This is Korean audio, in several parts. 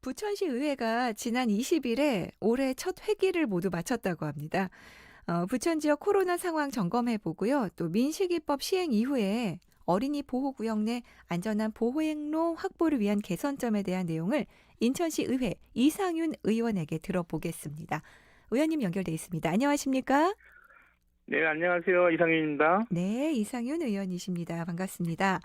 부천시 의회가 지난 20일에 올해 첫 회기를 모두 마쳤다고 합니다. 부천 지역 코로나 상황 점검해 보고요. 또 민식이법 시행 이후에 어린이 보호구역 내 안전한 보행로 확보를 위한 개선점에 대한 내용을 인천시 의회 이상윤 의원에게 들어보겠습니다. 의원님 연결돼 있습니다. 안녕하십니까? 네, 안녕하세요. 이상윤입니다. 네, 이상윤 의원이십니다. 반갑습니다.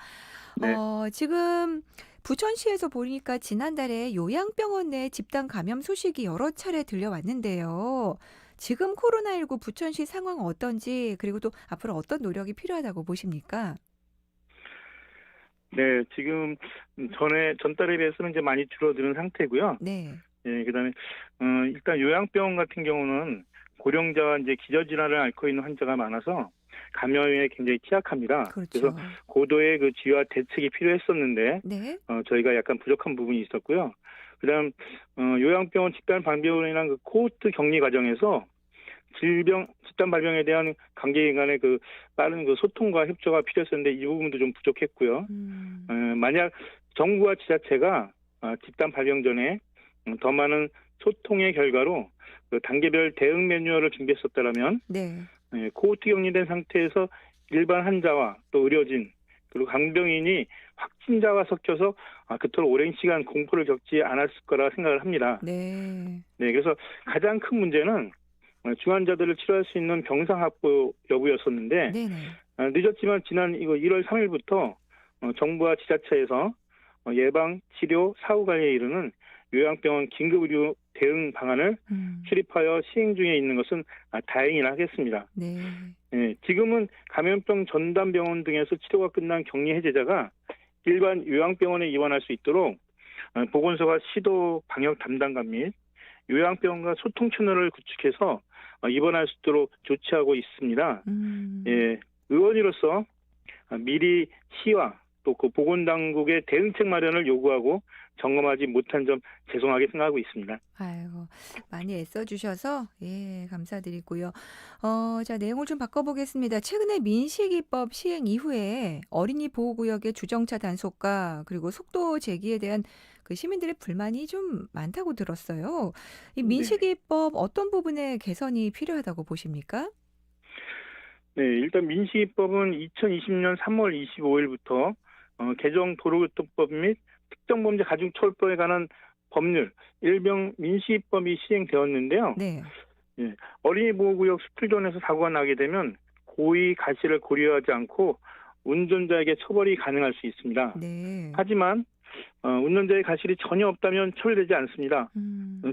네, 지금 부천시에서 보니까 지난달에 요양병원 내 집단 감염 소식이 여러 차례 들려왔는데요. 지금 코로나19 부천시 상황 어떤지, 그리고 또 앞으로 어떤 노력이 필요하다고 보십니까? 네, 지금 전달에 비해서는 이제 많이 줄어드는 상태고요. 네, 예, 그다음에 일단 요양병원 같은 경우는 고령자와 이제 기저질환을 앓고 있는 환자가 많아서 감염에 굉장히 취약합니다. 그래서 그렇죠. 고도의 그 지와 대책이 필요했었는데 네, 저희가 약간 부족한 부분이 있었고요. 그다음 요양병원 집단 방병으로 인한 그 코호트 격리 과정에서 집단 발병에 대한 관계인 간의 그 빠른 그 소통과 협조가 필요했었는데 이 부분도 좀 부족했고요. 만약 정부와 지자체가 집단 발병 전에 더 많은 소통의 결과로 그 단계별 대응 매뉴얼을 준비했었다면 네, 코호트 격리된 상태에서 일반 환자와 또 의료진 그리고 간병인이 확진자와 섞여서 그토록 오랜 시간 공포를 겪지 않았을 거라 생각을 합니다. 네, 네, 그래서 가장 큰 문제는 중환자들을 치료할 수 있는 병상 확보 여부였었는데 네네. 늦었지만 지난 이거 1월 3일부터 정부와 지자체에서 예방, 치료, 사후 관리에 이르는 요양병원 긴급의료 대응 방안을 음, 수립하여 시행 중에 있는 것은 다행이라 하겠습니다. 네, 예, 지금은 감염병 전담병원 등에서 치료가 끝난 격리 해제자가 일반 요양병원에 입원할 수 있도록 보건소가 시도 방역 담당관 및 요양병원과 소통 채널을 구축해서 입원할 수 있도록 조치하고 있습니다. 음. 예, 의원으로서 미리 시와 또 그 보건당국의 대응책 마련을 요구하고 점검하지 못한 점 죄송하게 생각하고 있습니다. 아이고, 많이 애써주셔서, 예, 감사드리고요. 자, 내용을 좀 바꿔보겠습니다. 최근에 민식이법 시행 이후에 어린이 보호구역의 주정차 단속과 그리고 속도 제기에 대한 그 시민들의 불만이 좀 많다고 들었어요. 이 네네. 민식이법 어떤 부분에 개선이 필요하다고 보십니까? 네, 일단 민식이법은 2020년 3월 25일부터 개정 도로교통법 및 특정범죄 가중처벌법에 관한 법률 일명 민식이법이 시행되었는데요. 네. 예, 어린이 보호구역 스쿨존에서 사고가 나게 되면 고의 가시를 고려하지 않고 운전자에게 처벌이 가능할 수 있습니다. 네. 하지만 운전자의 가실이 전혀 없다면 처벌되지 않습니다.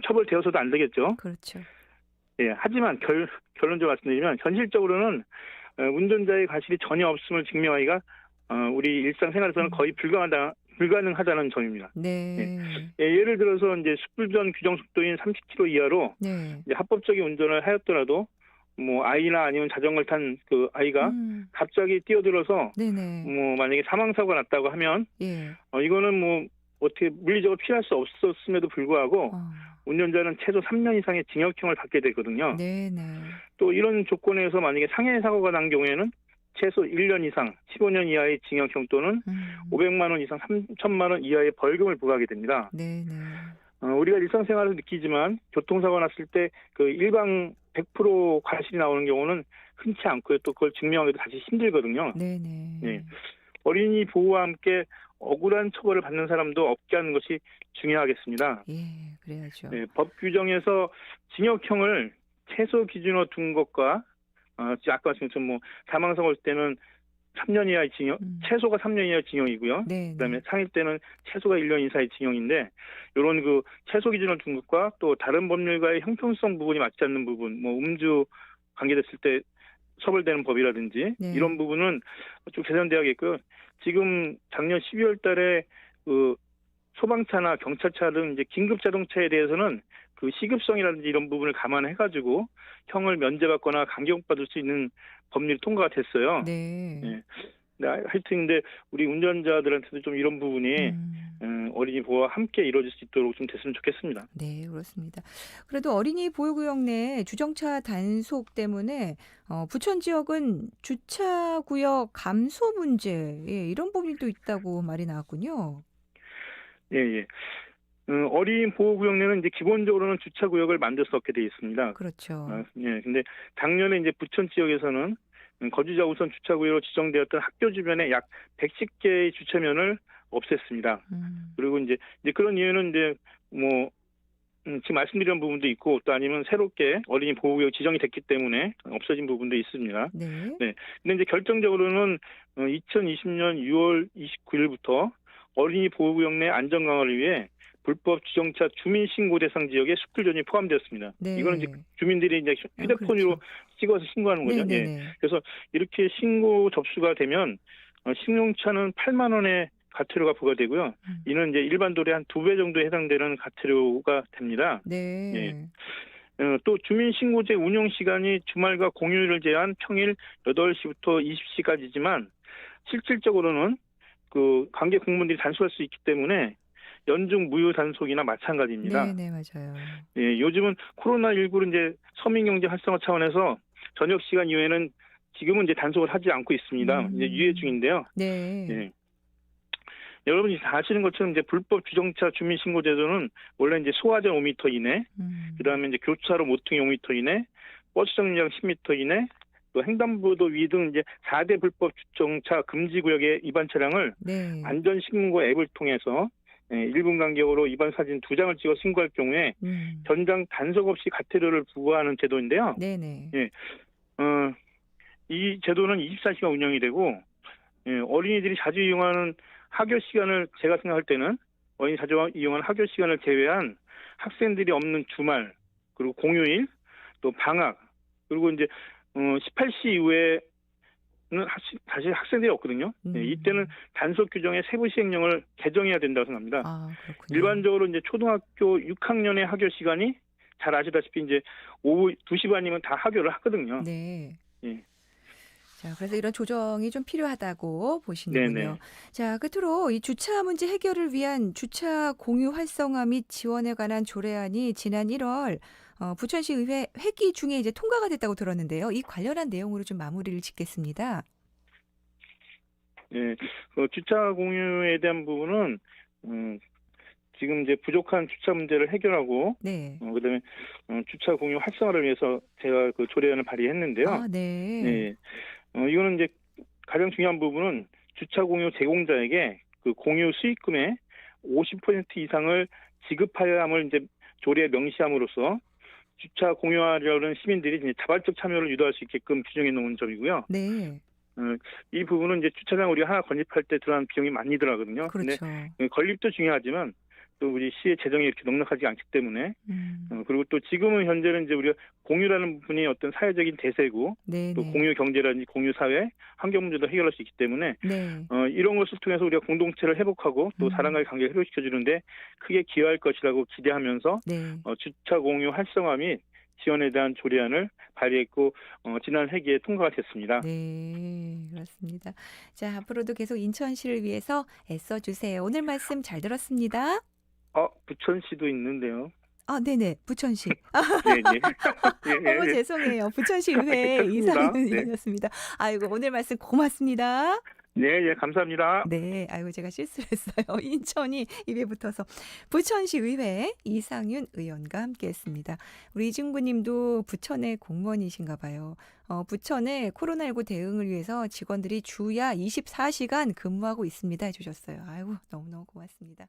처벌되어서도 안 되겠죠. 그렇죠. 예, 하지만 결론적으로 말씀드리면 현실적으로는 운전자의 가실이 전혀 없음을 증명하기가 우리 일상생활에서는 음. 거의 불가능하다는 점입니다. 예. 네. 예, 예를 들어서 이제 습불전 규정 속도인 30km 이하로 네. 이제 합법적인 운전을 하였더라도 뭐 아이나 아니면 자전거를 탄 그 아이가 음. 갑자기 뛰어들어서 네네. 뭐 만약에 사망 사고가 났다고 하면 예. 이거는 뭐 어떻게 물리적으로 피할 수 없었음에도 불구하고 어. 운전자는 최소 3년 이상의 징역형을 받게 되거든요. 네네. 또 이런 조건에서 만약에 상해 사고가 난 경우에는 최소 1년 이상 15년 이하의 징역형 또는 음. 500만 원 이상 3천만 원 이하의 벌금을 부과하게 됩니다. 네네. 우리가 일상생활에서 느끼지만 교통사고 났을 때 그 일방 100% 과실이 나오는 경우는 흔치 않고요. 또 그걸 증명하기도 사실 힘들거든요. 예. 네네. 어린이 보호와 함께 억울한 처벌을 받는 사람도 없게 하는 것이 중요하겠습니다. 예, 그래야죠. 네, 법 규정에서 징역형을 최소 기준으로 둔 것과 아까 말씀처럼 뭐 사망사고 일 때는 3년 이하의 징역, 음. 최소가 3년 이하의 징역이고요. 그다음에 네네. 상일 때는 최소가 1년 이상의 징역인데 이런 그 최소 기준을 둔 것과 또 다른 법률과의 형평성 부분이 맞지 않는 부분, 뭐 음주 관계됐을 때 처벌되는 법이라든지 네. 이런 부분은 좀 개선돼야겠고요. 지금 작년 12월 달에 그 소방차나 경찰차 등 이제 긴급 자동차에 대해서는 그 시급성이라든지 이런 부분을 감안해가지고 형을 면제받거나 감경받을 수 있는 법률이 통과가 됐어요. 네. 예. 네, 하여튼 근데 우리 운전자들한테도 좀 이런 부분이 음. 어린이 보호와 함께 이루어질 수 있도록 좀 됐으면 좋겠습니다. 네, 그렇습니다. 그래도 어린이 보호구역 내 주정차 단속 때문에 부천 지역은 주차 구역 감소 문제, 예, 이런 부분이 또 있다고 말이 나왔군요. 예, 예. 어린이 보호구역 내는 이제 기본적으로는 주차구역을 만들 수 없게 되어 있습니다. 그렇죠. 예, 근데 작년에 이제 부천 지역에서는 거주자 우선 주차구역으로 지정되었던 학교 주변에 약 110개의 주차면을 없앴습니다. 음. 그리고 이제 그런 이유는 이제 뭐 지금 말씀드린 부분도 있고 또 아니면 새롭게 어린이 보호구역 지정이 됐기 때문에 없어진 부분도 있습니다. 네. 네. 근데 이제 결정적으로는 2020년 6월 29일부터 어린이 보호구역 내 안전 강화를 위해 불법 주정차 주민 신고 대상 지역에 스쿨존이 포함되었습니다. 네. 이거는 이제 주민들이 이제 휴대폰으로 그렇죠. 찍어서 신고하는 거죠. 예. 네네네. 그래서 이렇게 신고 접수가 되면 신용차는 8만 원의 과태료가 부과되고요. 이는 이제 일반 도로의 한 2배 정도에 해당되는 과태료가 됩니다. 네. 예. 또 주민신고제 운영 시간이 주말과 공휴일을 제한 평일 8시부터 20시까지지만 실질적으로는 그 관계 공무원들이 단속할 수 있기 때문에 연중 무휴 단속이나 마찬가지입니다. 네네, 맞아요. 예, 요즘은 코로나19로 이제 서민경제 활성화 차원에서 저녁 시간 이후에는 지금은 이제 단속을 하지 않고 있습니다. 이제 유예 중인데요. 네. 예. 여러분이 다 아시는 것처럼 이제 불법 주정차 주민신고 제도는 원래 이제 소화전 5m 이내, 그다음에 이제 교차로 모퉁이 5m 이내, 버스 정류장 10m 이내, 또 횡단보도 위 등 이제 4대 불법 주정차 금지 구역의 위반 차량을 네. 안전신고 앱을 통해서 1분 간격으로 위반 사진 2장을 찍어 신고할 경우에 전장 단속 없이 과태료를 부과하는 제도인데요. 네네. 예. 이 제도는 24시간 운영이 되고 어린이들이 자주 이용하는 학교 시간을 제가 생각할 때는 어린이 자주 이용하는 학교 시간을 제외한 학생들이 없는 주말 그리고 공휴일 또 방학 그리고 이제 18시 이후에는 사실 학생들이 없거든요. 이때는 단속 규정의 세부 시행령을 개정해야 된다고 생각합니다. 아, 그렇군요. 일반적으로 이제 초등학교 6학년의 학교 시간이 잘 아시다시피 이제 오후 2시 반이면 다 학교를 하거든요. 네. 예. 자, 그래서 이런 조정이 좀 필요하다고 보시는군요. 네네. 자, 끝으로 이 주차 문제 해결을 위한 주차 공유 활성화 및 지원에 관한 조례안이 지난 1월 부천시 의회 회기 중에 이제 통과가 됐다고 들었는데요. 이 관련한 내용으로 좀 마무리를 짓겠습니다. 예, 그 주차 공유에 대한 부분은 지금 이제 부족한 주차 문제를 해결하고 네. 그다음에 주차 공유 활성화를 위해서 제가 그 조례안을 발의했는데요. 아, 네. 네. 이거는 이제 가장 중요한 부분은 주차 공유 제공자에게 그 공유 수익금의 50% 이상을 지급하여야 함을 이제 조례에 명시함으로써 주차 공유하려는 시민들이 이제 자발적 참여를 유도할 수 있게끔 규정해 놓은 점이고요. 네. 이 부분은 이제 주차장 우리가 하나 건립할 때 들어가는 비용이 많이 들어가거든요. 그렇죠. 근데 건립도 중요하지만 또 우리 시의 재정이 이렇게 넉넉하지 않기 때문에 그리고 또 지금은 현재는 이제 우리가 공유라는 부분이 어떤 사회적인 대세고 네, 또 네. 공유 경제라든지 공유 사회 환경 문제도 해결할 수 있기 때문에 네. 이런 것을 통해서 우리가 공동체를 회복하고 또 사람과의 관계를 회복시켜 주는데 크게 기여할 것이라고 기대하면서 네. 주차 공유 활성화 및 지원에 대한 조례안을 발의했고 지난 회기에 통과가 됐습니다. 네, 그렇습니다. 자, 앞으로도 계속 인천시를 위해서 애써주세요. 오늘 말씀 잘 들었습니다. 부천시도 있는데요. 아, 네네. 부천시. 네네. 어머, 죄송해요. 부천시 의회 괜찮습니다. 이상윤 네. 의원이었습니다. 아이고, 오늘 말씀 고맙습니다. 네, 감사합니다. 네, 아이고, 제가 실수를 했어요. 인천이 입에 붙어서. 부천시 의회 이상윤 의원과 함께 했습니다. 우리 이중구 님도 부천의 공무원이신가 봐요. 부천에 코로나19 대응을 위해서 직원들이 주야 24시간 근무하고 있습니다 해주셨어요. 아이고, 너무너무 고맙습니다.